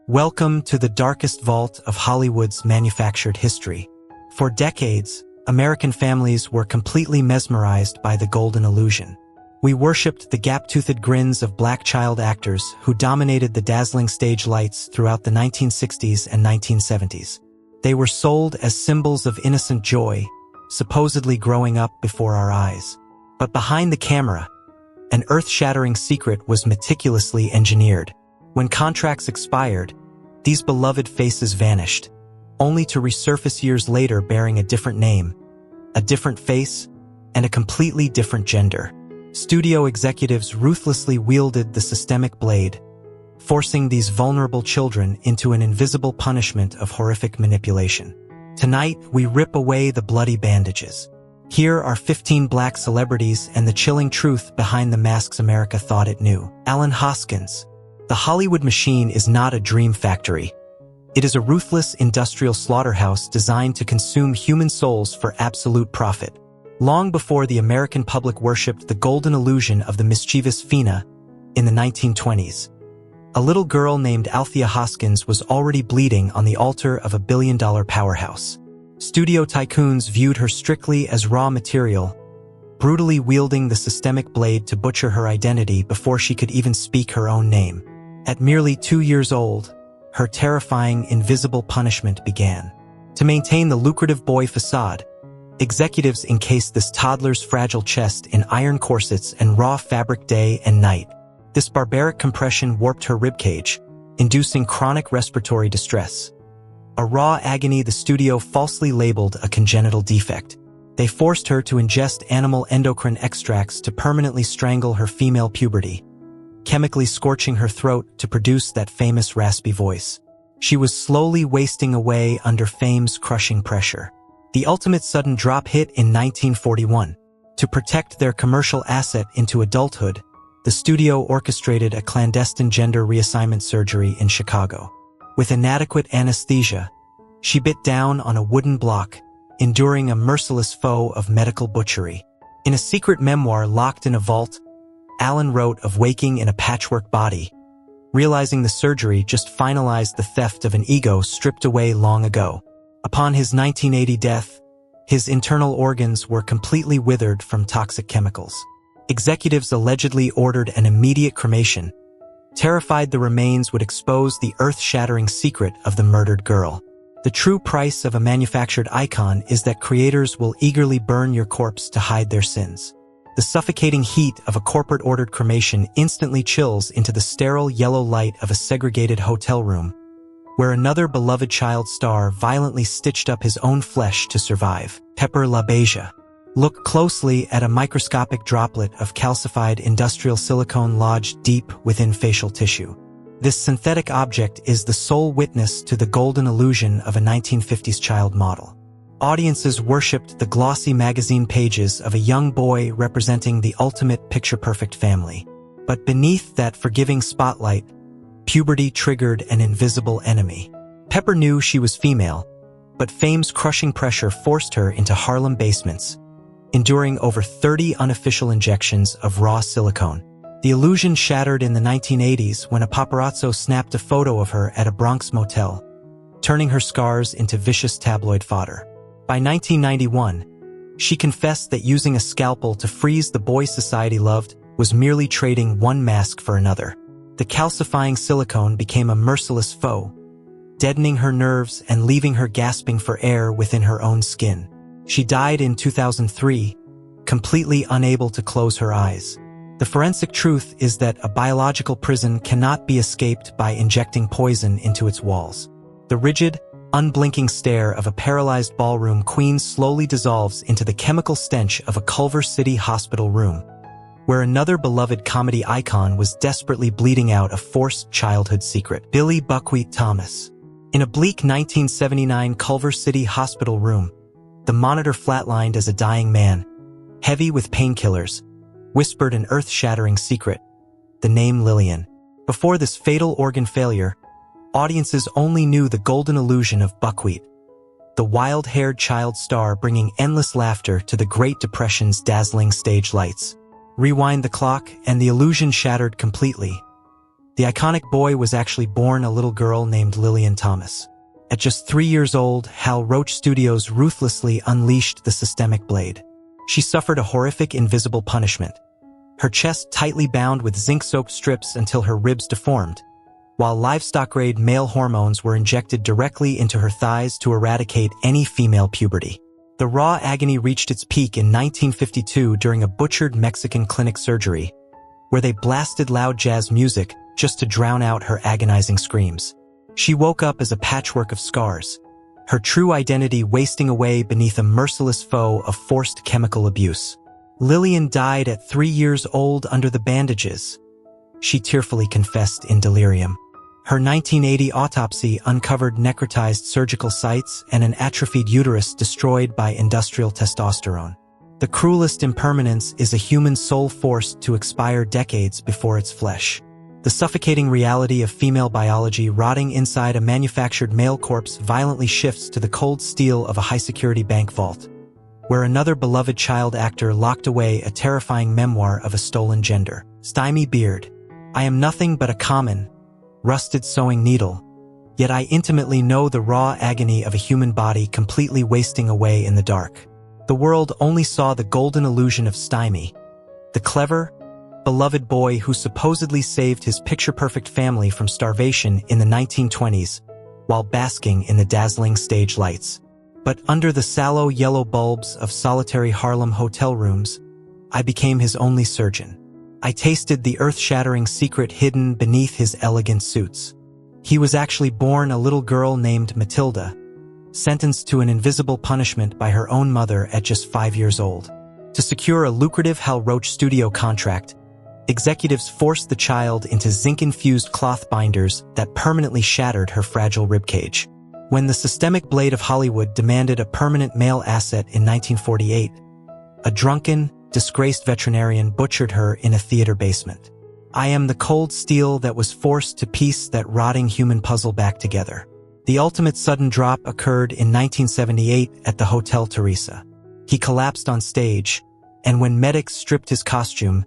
Welcome to the darkest vault of Hollywood's manufactured history. For decades, American families were completely mesmerized by the golden illusion. We worshipped the gap-toothed grins of black child actors who dominated the dazzling stage lights throughout the 1960s and 1970s. They were sold as symbols of innocent joy, supposedly growing up before our eyes. But behind the camera, an earth-shattering secret was meticulously engineered. When contracts expired, these beloved faces vanished, only to resurface years later bearing a different name, a different face, and a completely different gender. Studio executives ruthlessly wielded the systemic blade, forcing these vulnerable children into an invisible punishment of horrific manipulation. Tonight, we rip away the bloody bandages. Here are 15 black celebrities and the chilling truth behind the masks America thought it knew. Alan Hoskins. The Hollywood machine is not a dream factory. It is a ruthless industrial slaughterhouse designed to consume human souls for absolute profit. Long before the American public worshipped the golden illusion of the mischievous Fina in the 1920s, a little girl named Althea Hoskins was already bleeding on the altar of a billion-dollar powerhouse. Studio tycoons viewed her strictly as raw material, brutally wielding the systemic blade to butcher her identity before she could even speak her own name. At merely 2 years old, her terrifying, invisible punishment began. To maintain the lucrative boy facade, executives encased this toddler's fragile chest in iron corsets and raw fabric day and night. This barbaric compression warped her ribcage, inducing chronic respiratory distress. A raw agony the studio falsely labeled a congenital defect. They forced her to ingest animal endocrine extracts to permanently strangle her female puberty, chemically scorching her throat to produce that famous raspy voice. She was slowly wasting away under fame's crushing pressure. The ultimate sudden drop hit in 1941. To protect their commercial asset into adulthood, the studio orchestrated a clandestine gender reassignment surgery in Chicago. With inadequate anesthesia, she bit down on a wooden block, enduring a merciless foe of medical butchery. In a secret memoir locked in a vault, Alan wrote of waking in a patchwork body, realizing the surgery just finalized the theft of an ego stripped away long ago. Upon his 1980 death, his internal organs were completely withered from toxic chemicals. Executives allegedly ordered an immediate cremation, terrified the remains would expose the earth-shattering secret of the murdered girl. The true price of a manufactured icon is that creators will eagerly burn your corpse to hide their sins. The suffocating heat of a corporate-ordered cremation instantly chills into the sterile yellow light of a segregated hotel room, where another beloved child star violently stitched up his own flesh to survive. Pepper LaBeija. Look closely at a microscopic droplet of calcified industrial silicone lodged deep within facial tissue. This synthetic object is the sole witness to the golden illusion of a 1950s child model. Audiences worshipped the glossy magazine pages of a young boy representing the ultimate picture-perfect family. But beneath that forgiving spotlight, puberty triggered an invisible enemy. Pepper knew she was female, but fame's crushing pressure forced her into Harlem basements, enduring over 30 unofficial injections of raw silicone. The illusion shattered in the 1980s when a paparazzo snapped a photo of her at a Bronx motel, turning her scars into vicious tabloid fodder. By 1991, she confessed that using a scalpel to freeze the boy society loved was merely trading one mask for another. The calcifying silicone became a merciless foe, deadening her nerves and leaving her gasping for air within her own skin. She died in 2003, completely unable to close her eyes. The forensic truth is that a biological prison cannot be escaped by injecting poison into its walls. The rigid, unblinking stare of a paralyzed ballroom queen slowly dissolves into the chemical stench of a Culver City hospital room, where another beloved comedy icon was desperately bleeding out a forced childhood secret. Billie Buckwheat Thomas. In a bleak 1979 Culver City hospital room, the monitor flatlined as a dying man, heavy with painkillers, whispered an earth-shattering secret, the name Lillian. Before this fatal organ failure, audiences only knew the golden illusion of Buckwheat, the wild-haired child star bringing endless laughter to the Great Depression's dazzling stage lights. Rewind the clock, and the illusion shattered completely. The iconic boy was actually born a little girl named Lillian Thomas. At just 3 years old, Hal Roach Studios ruthlessly unleashed the systemic blade. She suffered a horrific invisible punishment. Her chest tightly bound with zinc-soaked strips until her ribs deformed, while livestock-grade male hormones were injected directly into her thighs to eradicate any female puberty. The raw agony reached its peak in 1952 during a butchered Mexican clinic surgery, where they blasted loud jazz music just to drown out her agonizing screams. She woke up as a patchwork of scars, her true identity wasting away beneath a merciless foe of forced chemical abuse. Lillian died at 3 years old under the bandages, she tearfully confessed in delirium. Her 1980 autopsy uncovered necrotized surgical sites and an atrophied uterus destroyed by industrial testosterone. The cruelest impermanence is a human soul forced to expire decades before its flesh. The suffocating reality of female biology rotting inside a manufactured male corpse violently shifts to the cold steel of a high-security bank vault, where another beloved child actor locked away a terrifying memoir of a stolen gender. Stymie Beard. I am nothing but a common, rusted sewing needle, yet I intimately know the raw agony of a human body completely wasting away in the dark. The world only saw the golden illusion of Stymie, the clever, beloved boy who supposedly saved his picture-perfect family from starvation in the 1920s while basking in the dazzling stage lights. But under the sallow yellow bulbs of solitary Harlem hotel rooms, I became his only surgeon. I tasted the earth-shattering secret hidden beneath his elegant suits. He was actually born a little girl named Matilda, sentenced to an invisible punishment by her own mother at just 5 years old. To secure a lucrative Hal Roach Studio contract, executives forced the child into zinc-infused cloth binders that permanently shattered her fragile ribcage. When the systemic blade of Hollywood demanded a permanent male asset in 1948, a drunken, disgraced veterinarian butchered her in a theater basement. I am the cold steel that was forced to piece that rotting human puzzle back together. The ultimate sudden drop occurred in 1978 at the Hotel Teresa. He collapsed on stage, and when medics stripped his costume,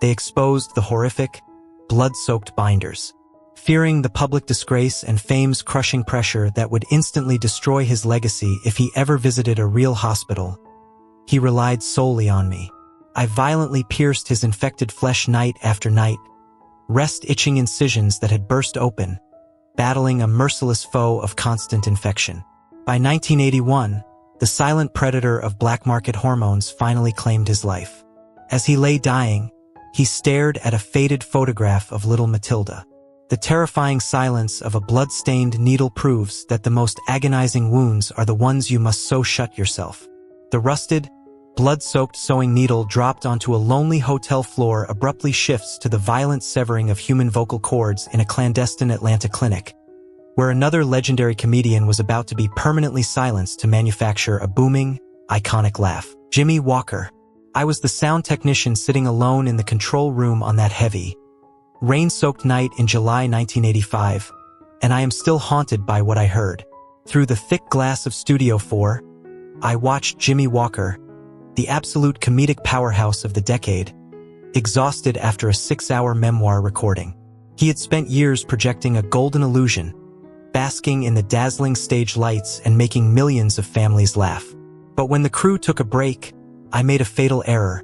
they exposed the horrific, blood-soaked binders. Fearing the public disgrace and fame's crushing pressure that would instantly destroy his legacy if he ever visited a real hospital, he relied solely on me. I violently pierced his infected flesh night after night, rest-itching incisions that had burst open, battling a merciless foe of constant infection. By 1981, the silent predator of black market hormones finally claimed his life. As he lay dying, he stared at a faded photograph of little Matilda. The terrifying silence of a blood-stained needle proves that the most agonizing wounds are the ones you must sew shut yourself. The rusted, blood-soaked sewing needle dropped onto a lonely hotel floor abruptly shifts to the violent severing of human vocal cords in a clandestine Atlanta clinic, where another legendary comedian was about to be permanently silenced to manufacture a booming, iconic laugh. Jimmy Walker. I was the sound technician sitting alone in the control room on that heavy, rain-soaked night in July 1985, and I am still haunted by what I heard. Through the thick glass of Studio 4, I watched Jimmy Walker, the absolute comedic powerhouse of the decade, exhausted after a 6-hour memoir recording. He had spent years projecting a golden illusion, basking in the dazzling stage lights and making millions of families laugh. But when the crew took a break, I made a fatal error.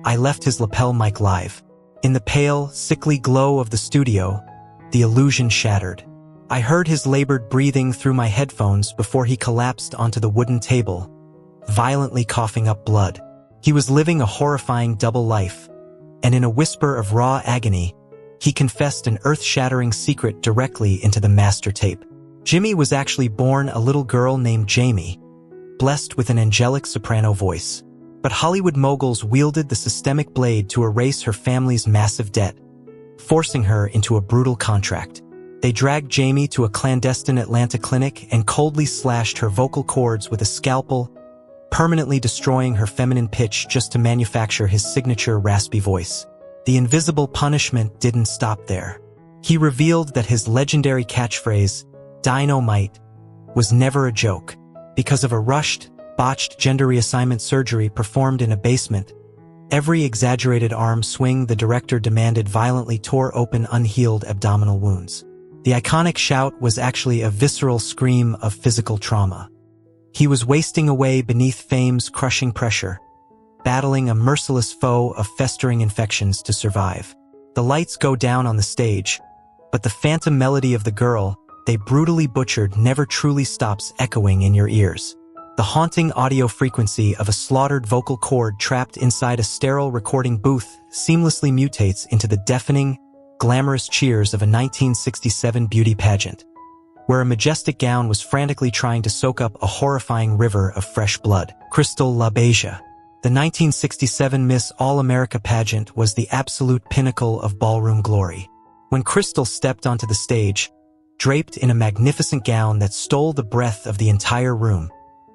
I left his lapel mic live. In the pale, sickly glow of the studio, the illusion shattered. I heard his labored breathing through my headphones before he collapsed onto the wooden table, violently coughing up blood. He was living a horrifying double life, and in a whisper of raw agony, he confessed an earth-shattering secret directly into the master tape. Jimmy was actually born a little girl named Jamie, blessed with an angelic soprano voice. But Hollywood moguls wielded the systemic blade to erase her family's massive debt, forcing her into a brutal contract. They dragged Jamie to a clandestine Atlanta clinic and coldly slashed her vocal cords with a scalpel, permanently destroying her feminine pitch just to manufacture his signature raspy voice. The invisible punishment didn't stop there. He revealed that his legendary catchphrase, "Dynamite," was never a joke. Because of a rushed, botched gender reassignment surgery performed in a basement, Every exaggerated arm swing the director demanded violently tore open unhealed abdominal wounds. The iconic shout was actually a visceral scream of physical trauma. He was wasting away beneath fame's crushing pressure, battling a merciless foe of festering infections to survive. The lights go down on the stage, but the phantom melody of the girl they brutally butchered never truly stops echoing in your ears. The haunting audio frequency of a slaughtered vocal cord trapped inside a sterile recording booth seamlessly mutates into the deafening, glamorous cheers of a 1967 beauty pageant, where a majestic gown was frantically trying to soak up a horrifying river of fresh blood. Crystal LaBeija. The 1967 Miss All-America pageant was the absolute pinnacle of ballroom glory. When Crystal stepped onto the stage, draped in a magnificent gown that stole the breath of the entire room,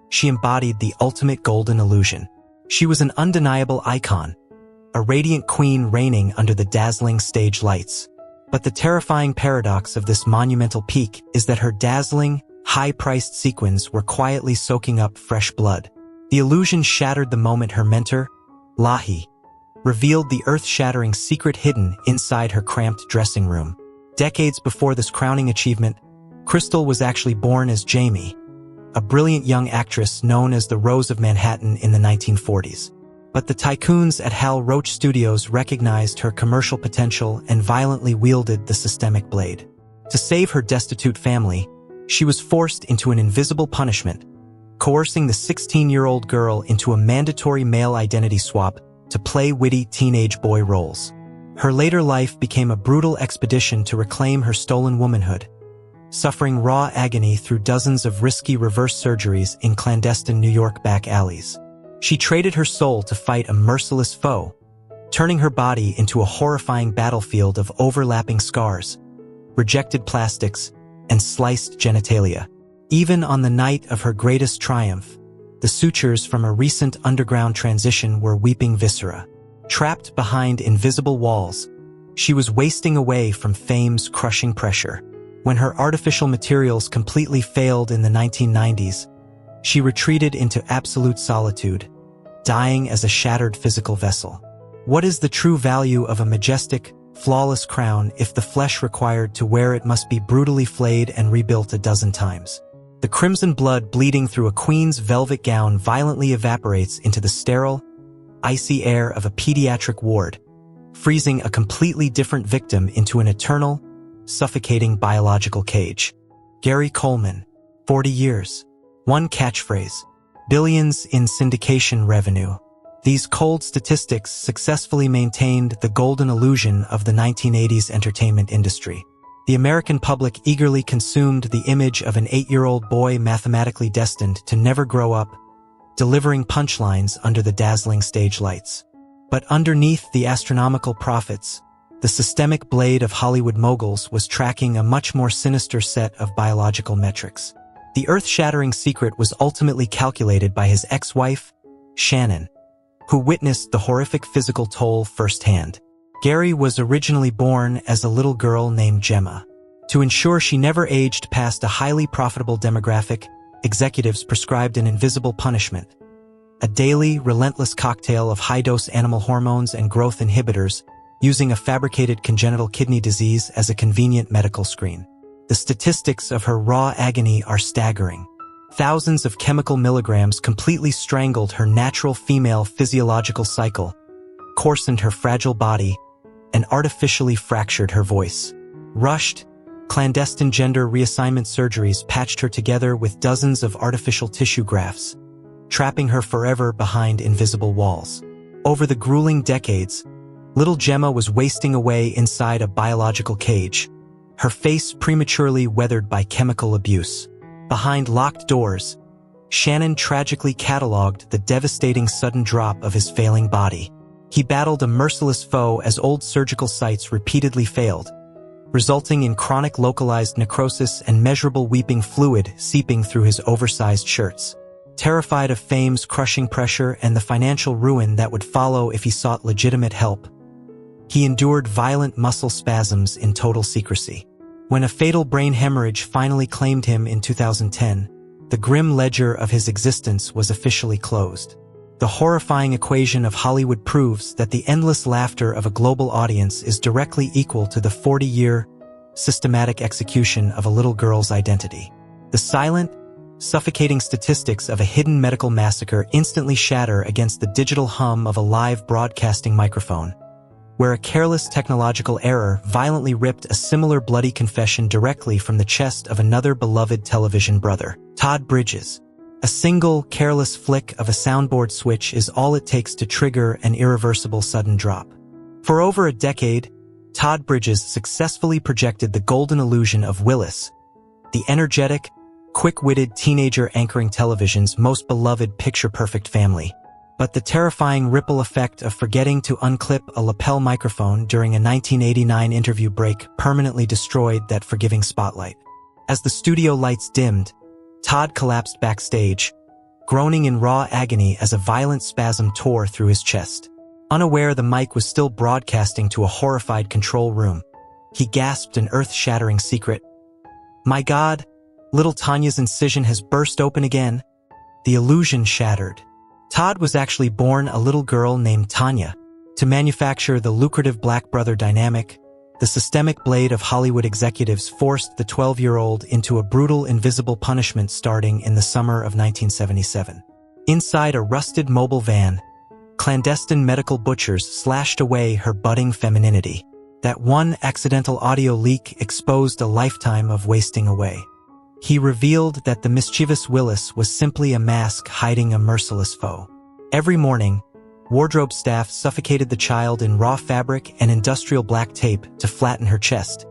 she embodied the ultimate golden illusion. She was an undeniable icon, a radiant queen reigning under the dazzling stage lights. But the terrifying paradox of this monumental peak is that her dazzling, high-priced sequins were quietly soaking up fresh blood. The illusion shattered the moment her mentor, Lahi, revealed the earth-shattering secret hidden inside her cramped dressing room. Decades before this crowning achievement, Crystal was actually born as Jamie, a brilliant young actress known as the Rose of Manhattan in the 1940s. But the tycoons at Hal Roach Studios recognized her commercial potential and violently wielded the systemic blade. To save her destitute family, she was forced into an invisible punishment, coercing the 16-year-old girl into a mandatory male identity swap to play witty teenage boy roles. Her later life became a brutal expedition to reclaim her stolen womanhood, suffering raw agony through dozens of risky reverse surgeries in clandestine New York back alleys. She traded her soul to fight a merciless foe, turning her body into a horrifying battlefield of overlapping scars, rejected plastics, and sliced genitalia. Even on the night of her greatest triumph, the sutures from a recent underground transition were weeping viscera. Trapped behind invisible walls, she was wasting away from fame's crushing pressure. When her artificial materials completely failed in the 1990s, she retreated into absolute solitude, dying as a shattered physical vessel. What is the true value of a majestic, flawless crown if the flesh required to wear it must be brutally flayed and rebuilt a dozen times? The crimson blood bleeding through a queen's velvet gown violently evaporates into the sterile, icy air of a pediatric ward, freezing a completely different victim into an eternal, suffocating biological cage. Gary Coleman, 40 years. One catchphrase: billions in syndication revenue. These cold statistics successfully maintained the golden illusion of the 1980s entertainment industry. The American public eagerly consumed the image of an 8-year-old boy mathematically destined to never grow up, delivering punchlines under the dazzling stage lights. But underneath the astronomical profits, the systemic blade of Hollywood moguls was tracking a much more sinister set of biological metrics. The earth-shattering secret was ultimately calculated by his ex-wife, Shannon, who witnessed the horrific physical toll firsthand. Gary was originally born as a little girl named Gemma. To ensure she never aged past a highly profitable demographic, executives prescribed an invisible punishment: a daily, relentless cocktail of high-dose animal hormones and growth inhibitors, using a fabricated congenital kidney disease as a convenient medical screen. The statistics of her raw agony are staggering. Thousands of chemical milligrams completely strangled her natural female physiological cycle, coarsened her fragile body, and artificially fractured her voice. Rushed, clandestine gender reassignment surgeries patched her together with dozens of artificial tissue grafts, trapping her forever behind invisible walls. Over the grueling decades, little Gemma was wasting away inside a biological cage, her face prematurely weathered by chemical abuse. Behind locked doors, Shannon tragically cataloged the devastating sudden drop of his failing body. He battled a merciless foe as old surgical sites repeatedly failed, resulting in chronic localized necrosis and measurable weeping fluid seeping through his oversized shirts. Terrified of fame's crushing pressure and the financial ruin that would follow if he sought legitimate help, he endured violent muscle spasms in total secrecy. When a fatal brain hemorrhage finally claimed him in 2010, the grim ledger of his existence was officially closed. The horrifying equation of Hollywood proves that the endless laughter of a global audience is directly equal to the 40-year, systematic execution of a little girl's identity. The silent, suffocating statistics of a hidden medical massacre instantly shatter against the digital hum of a live broadcasting microphone, where a careless technological error violently ripped a similar bloody confession directly from the chest of another beloved television brother, Todd Bridges. A single, careless flick of a soundboard switch is all it takes to trigger an irreversible sudden drop. For over a decade, Todd Bridges successfully projected the golden illusion of Willis, the energetic, quick-witted teenager anchoring television's most beloved picture-perfect family. But the terrifying ripple effect of forgetting to unclip a lapel microphone during a 1989 interview break permanently destroyed that forgiving spotlight. As the studio lights dimmed, Todd collapsed backstage, groaning in raw agony as a violent spasm tore through his chest. Unaware the mic was still broadcasting to a horrified control room, he gasped an earth-shattering secret. "My God, little Tanya's incision has burst open again." The illusion shattered. Todd was actually born a little girl named Tanya. To manufacture the lucrative black brother dynamic, the systemic blade of Hollywood executives forced the 12-year-old into a brutal, invisible punishment starting in the summer of 1977. Inside a rusted mobile van, clandestine medical butchers slashed away her budding femininity. That one accidental audio leak exposed a lifetime of wasting away. He revealed that the mischievous Willis was simply a mask hiding a merciless foe. Every morning, wardrobe staff suffocated the child in raw fabric and industrial black tape to flatten her chest,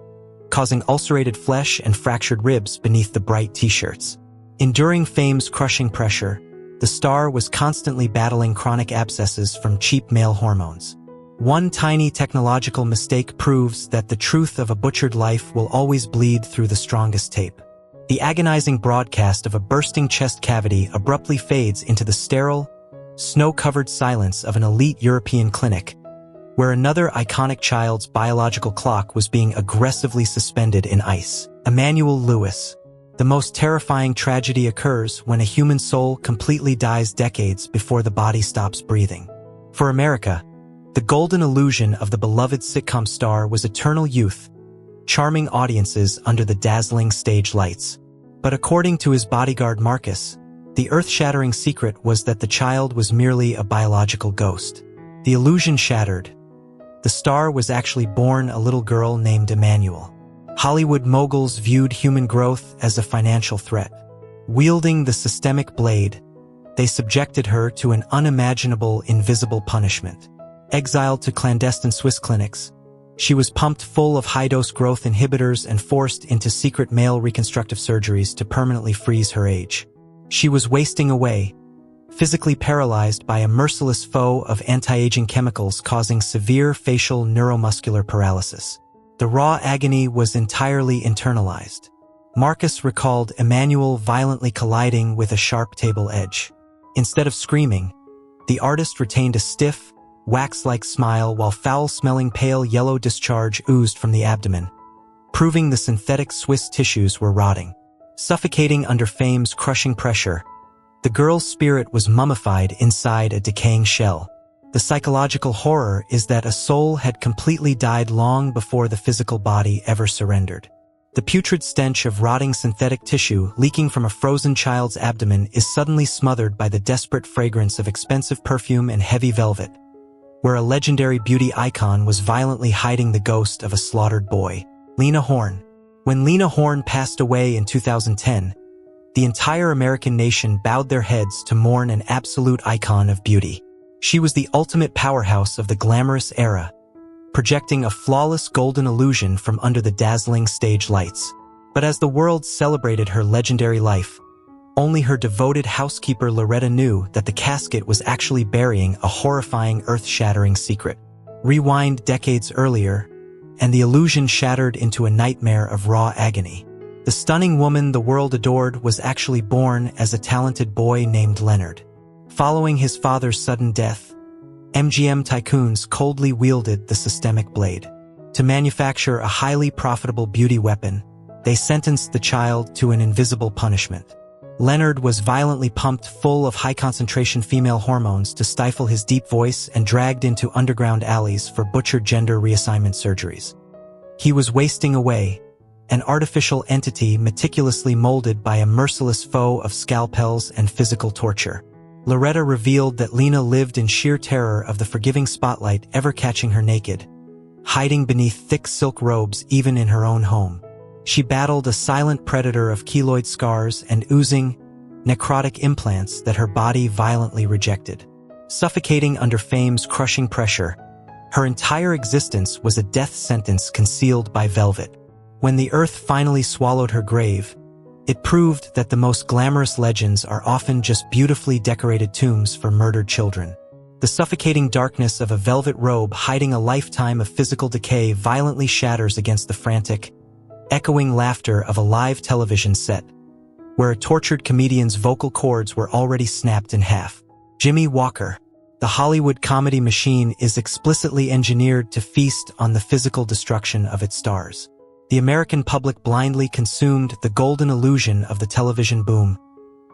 causing ulcerated flesh and fractured ribs beneath the bright t-shirts. Enduring fame's crushing pressure, the star was constantly battling chronic abscesses from cheap male hormones. One tiny technological mistake proves that the truth of a butchered life will always bleed through the strongest tape. The agonizing broadcast of a bursting chest cavity abruptly fades into the sterile, snow-covered silence of an elite European clinic, where another iconic child's biological clock was being aggressively suspended in ice. Emmanuel Lewis. The most terrifying tragedy occurs when a human soul completely dies decades before the body stops breathing. For America, the golden illusion of the beloved sitcom star was eternal youth, charming audiences under the dazzling stage lights. But according to his bodyguard Marcus, the earth-shattering secret was that the child was merely a biological ghost. The illusion shattered. The star was actually born a little girl named Emmanuel. Hollywood moguls viewed human growth as a financial threat. Wielding the systemic blade, they subjected her to an unimaginable, invisible punishment. Exiled to clandestine Swiss clinics, she was pumped full of high-dose growth inhibitors and forced into secret male reconstructive surgeries to permanently freeze her age. She was wasting away, physically paralyzed by a merciless foe of anti-aging chemicals causing severe facial neuromuscular paralysis. The raw agony was entirely internalized. Marcus recalled Emmanuel violently colliding with a sharp table edge. Instead of screaming, the artist retained a stiff, wax-like smile while foul-smelling pale yellow discharge oozed from the abdomen, proving the synthetic Swiss tissues were rotting. Suffocating under fame's crushing pressure, the girl's spirit was mummified inside a decaying shell. The psychological horror is that a soul had completely died long before the physical body ever surrendered. The putrid stench of rotting synthetic tissue leaking from a frozen child's abdomen is suddenly smothered by the desperate fragrance of expensive perfume and heavy velvet, where a legendary beauty icon was violently hiding the ghost of a slaughtered boy. Lena Horne. When Lena Horne passed away in 2010, the entire American nation bowed their heads to mourn an absolute icon of beauty. She was the ultimate powerhouse of the glamorous era, projecting a flawless golden illusion from under the dazzling stage lights. But as the world celebrated her legendary life, only her devoted housekeeper Loretta knew that the casket was actually burying a horrifying, earth-shattering secret. Rewind decades earlier, and the illusion shattered into a nightmare of raw agony. The stunning woman the world adored was actually born as a talented boy named Leonard. Following his father's sudden death, MGM tycoons coldly wielded the systemic blade. To manufacture a highly profitable beauty weapon, they sentenced the child to an invisible punishment. Leonard was violently pumped full of high-concentration female hormones to stifle his deep voice and dragged into underground alleys for butchered gender reassignment surgeries. He was wasting away, an artificial entity meticulously molded by a merciless foe of scalpels and physical torture. Loretta revealed that Lena lived in sheer terror of the forgiving spotlight ever catching her naked, hiding beneath thick silk robes even in her own home. She battled a silent predator of keloid scars and oozing, necrotic implants that her body violently rejected. Suffocating under fame's crushing pressure, her entire existence was a death sentence concealed by velvet. When the earth finally swallowed her grave, it proved that the most glamorous legends are often just beautifully decorated tombs for murdered children. The suffocating darkness of a velvet robe hiding a lifetime of physical decay violently shatters against the frantic, echoing laughter of a live television set, where a tortured comedian's vocal cords were already snapped in half. Jimmy Walker, the Hollywood comedy machine, is explicitly engineered to feast on the physical destruction of its stars. The American public blindly consumed the golden illusion of the television boom,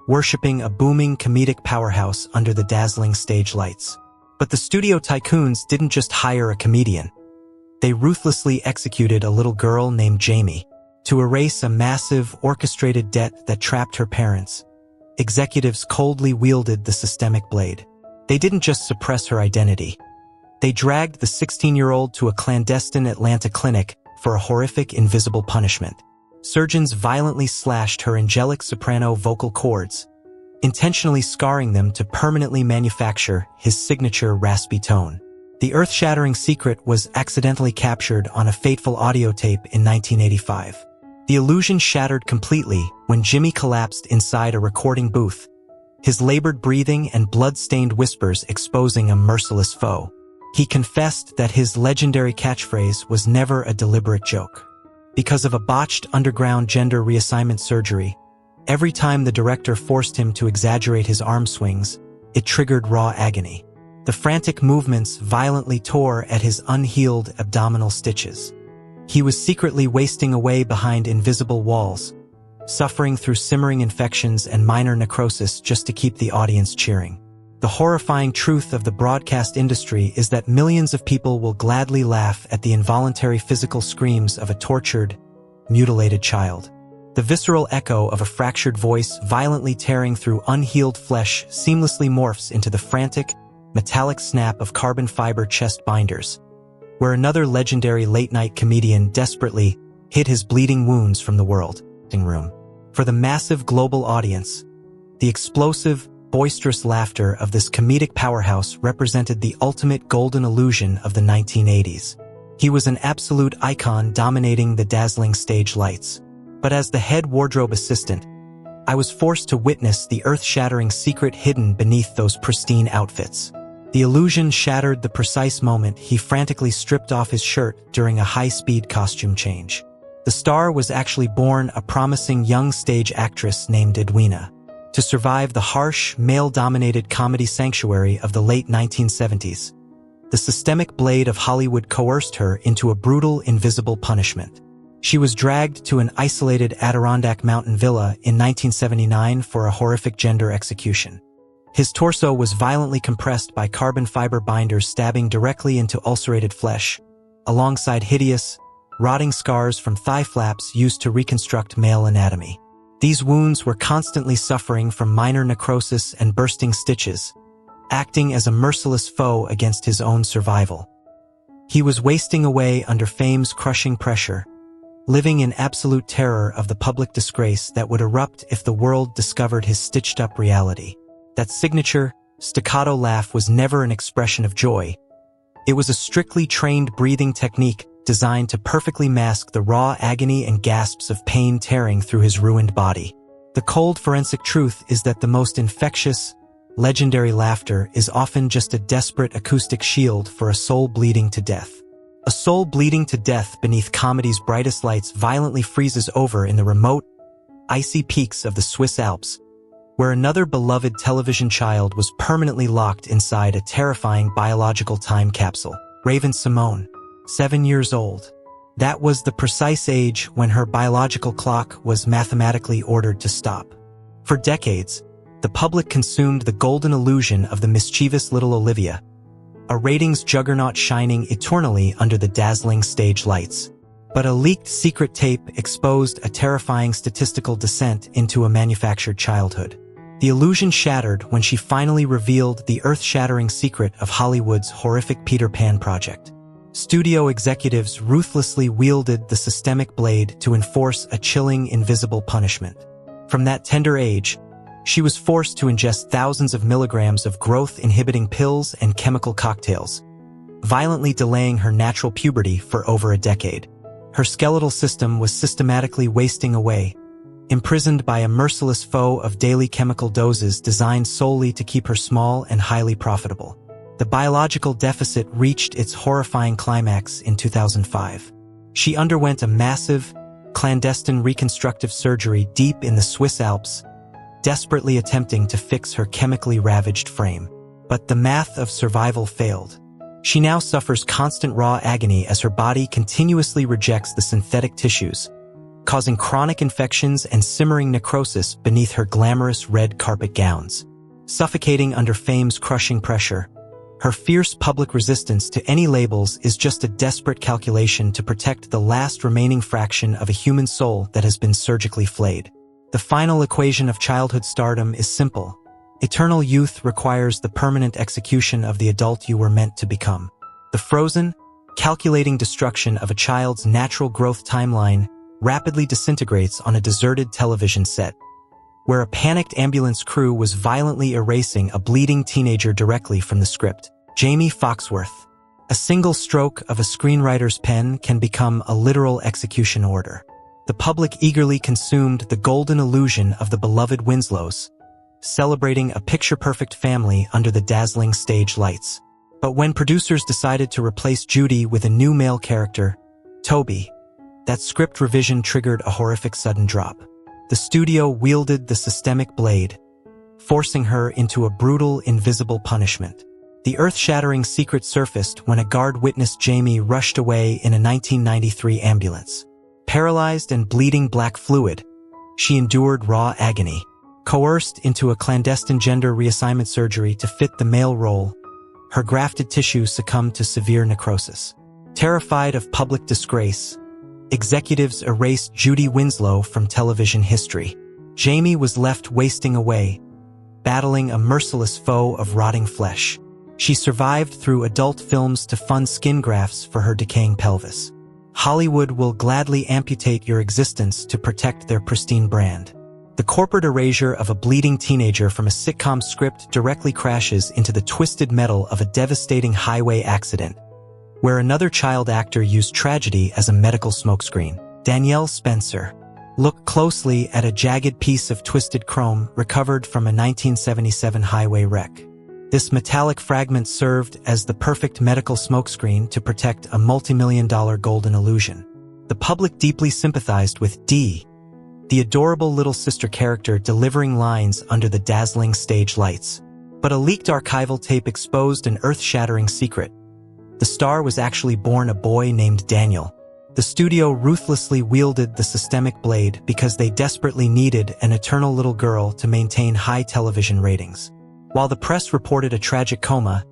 worshipping a booming comedic powerhouse under the dazzling stage lights. But the studio tycoons didn't just hire a comedian. They ruthlessly executed a little girl named Jamie. To erase a massive, orchestrated debt that trapped her parents, executives coldly wielded the systemic blade. They didn't just suppress her identity. They dragged the 16-year-old to a clandestine Atlanta clinic for a horrific invisible punishment. Surgeons violently slashed her angelic soprano vocal cords, intentionally scarring them to permanently manufacture his signature raspy tone. The earth-shattering secret was accidentally captured on a fateful audio tape in 1985. The illusion shattered completely when Jimmy collapsed inside a recording booth, his labored breathing and blood-stained whispers exposing a merciless foe. He confessed that his legendary catchphrase was never a deliberate joke. Because of a botched underground gender reassignment surgery, every time the director forced him to exaggerate his arm swings, it triggered raw agony. The frantic movements violently tore at his unhealed abdominal stitches. He was secretly wasting away behind invisible walls, suffering through simmering infections and minor necrosis just to keep the audience cheering. The horrifying truth of the broadcast industry is that millions of people will gladly laugh at the involuntary physical screams of a tortured, mutilated child. The visceral echo of a fractured voice violently tearing through unhealed flesh seamlessly morphs into the frantic, metallic snap of carbon fiber chest binders, where another legendary late-night comedian desperately hid his bleeding wounds from the world room. For the massive global audience, the explosive, boisterous laughter of this comedic powerhouse represented the ultimate golden illusion of the 1980s. He was an absolute icon dominating the dazzling stage lights. But as the head wardrobe assistant, I was forced to witness the earth-shattering secret hidden beneath those pristine outfits. The illusion shattered the precise moment he frantically stripped off his shirt during a high-speed costume change. The star was actually born a promising young stage actress named Edwina. To survive the harsh, male-dominated comedy sanctuary of the late 1970s, the systemic blade of Hollywood coerced her into a brutal, invisible punishment. She was dragged to an isolated Adirondack mountain villa in 1979 for a horrific gender execution. His torso was violently compressed by carbon fiber binders stabbing directly into ulcerated flesh, alongside hideous, rotting scars from thigh flaps used to reconstruct male anatomy. These wounds were constantly suffering from minor necrosis and bursting stitches, acting as a merciless foe against his own survival. He was wasting away under fame's crushing pressure, living in absolute terror of the public disgrace that would erupt if the world discovered his stitched-up reality. That signature, staccato laugh was never an expression of joy. It was a strictly trained breathing technique designed to perfectly mask the raw agony and gasps of pain tearing through his ruined body. The cold forensic truth is that the most infectious, legendary laughter is often just a desperate acoustic shield for a soul bleeding to death. A soul bleeding to death beneath comedy's brightest lights violently freezes over in the remote, icy peaks of the Swiss Alps, where another beloved television child was permanently locked inside a terrifying biological time capsule. Raven Simone, 7 years old. That was the precise age when her biological clock was mathematically ordered to stop. For decades, the public consumed the golden illusion of the mischievous little Olivia, a ratings juggernaut shining eternally under the dazzling stage lights. But a leaked secret tape exposed a terrifying statistical descent into a manufactured childhood. The illusion shattered when she finally revealed the earth-shattering secret of Hollywood's horrific Peter Pan project. Studio executives ruthlessly wielded the systemic blade to enforce a chilling, invisible punishment. From that tender age, she was forced to ingest thousands of milligrams of growth-inhibiting pills and chemical cocktails, violently delaying her natural puberty for over a decade. Her skeletal system was systematically wasting away, imprisoned by a merciless foe of daily chemical doses designed solely to keep her small and highly profitable. The biological deficit reached its horrifying climax in 2005. She underwent a massive, clandestine reconstructive surgery deep in the Swiss Alps, desperately attempting to fix her chemically ravaged frame. But the math of survival failed. She now suffers constant raw agony as her body continuously rejects the synthetic tissues, causing chronic infections and simmering necrosis beneath her glamorous red carpet gowns. Suffocating under fame's crushing pressure, her fierce public resistance to any labels is just a desperate calculation to protect the last remaining fraction of a human soul that has been surgically flayed. The final equation of childhood stardom is simple. Eternal youth requires the permanent execution of the adult you were meant to become. The frozen, calculating destruction of a child's natural growth timeline rapidly disintegrates on a deserted television set, where a panicked ambulance crew was violently erasing a bleeding teenager directly from the script. Jamie Foxworth. A single stroke of a screenwriter's pen can become a literal execution order. The public eagerly consumed the golden illusion of the beloved Winslows, celebrating a picture-perfect family under the dazzling stage lights. But when producers decided to replace Judy with a new male character, Toby, that script revision triggered a horrific sudden drop. The studio wielded the systemic blade, forcing her into a brutal, invisible punishment. The earth-shattering secret surfaced when a guard witnessed Jamie rushed away in a 1993 ambulance. Paralyzed and bleeding black fluid, she endured raw agony. Coerced into a clandestine gender reassignment surgery to fit the male role, her grafted tissue succumbed to severe necrosis. Terrified of public disgrace, executives erased Judy Winslow from television history. Jamie was left wasting away, battling a merciless foe of rotting flesh. She survived through adult films to fund skin grafts for her decaying pelvis. Hollywood will gladly amputate your existence to protect their pristine brand. The corporate erasure of a bleeding teenager from a sitcom script directly crashes into the twisted metal of a devastating highway accident, where another child actor used tragedy as a medical smokescreen. Danielle Spencer. Look closely at a jagged piece of twisted chrome recovered from a 1977 highway wreck. This metallic fragment served as the perfect medical smokescreen to protect a multi-million-dollar golden illusion. The public deeply sympathized with Dee, the adorable little sister character delivering lines under the dazzling stage lights. But a leaked archival tape exposed an earth-shattering secret. The star was actually born a boy named Daniel. The studio ruthlessly wielded the systemic blade because they desperately needed an eternal little girl to maintain high television ratings. While the press reported a tragic coma,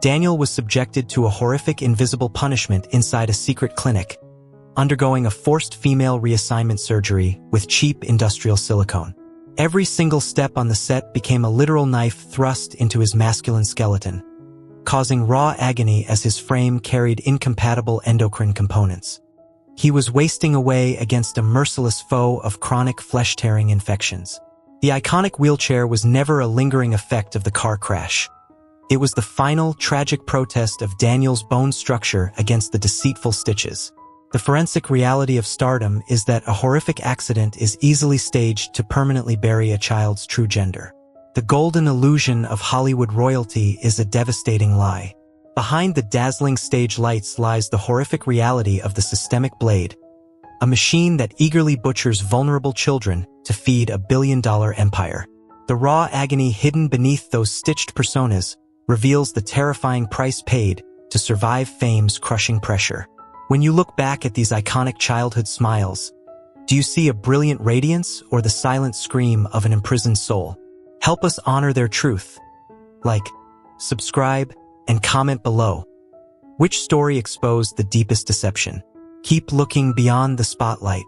Daniel was subjected to a horrific invisible punishment inside a secret clinic, undergoing a forced female reassignment surgery with cheap industrial silicone. Every single step on the set became a literal knife thrust into his masculine skeleton, causing raw agony as his frame carried incompatible endocrine components. He was wasting away against a merciless foe of chronic flesh-tearing infections. The iconic wheelchair was never a lingering effect of the car crash. It was the final, tragic protest of Daniel's bone structure against the deceitful stitches. The forensic reality of stardom is that a horrific accident is easily staged to permanently bury a child's true gender. The golden illusion of Hollywood royalty is a devastating lie. Behind the dazzling stage lights lies the horrific reality of the systemic blade, a machine that eagerly butchers vulnerable children to feed a billion-dollar empire. The raw agony hidden beneath those stitched personas reveals the terrifying price paid to survive fame's crushing pressure. When you look back at these iconic childhood smiles, Do you see a brilliant radiance or the silent scream of an imprisoned soul? Help us honor their truth. Like, subscribe, and comment below. Which story exposed the deepest deception? Keep looking beyond the spotlight.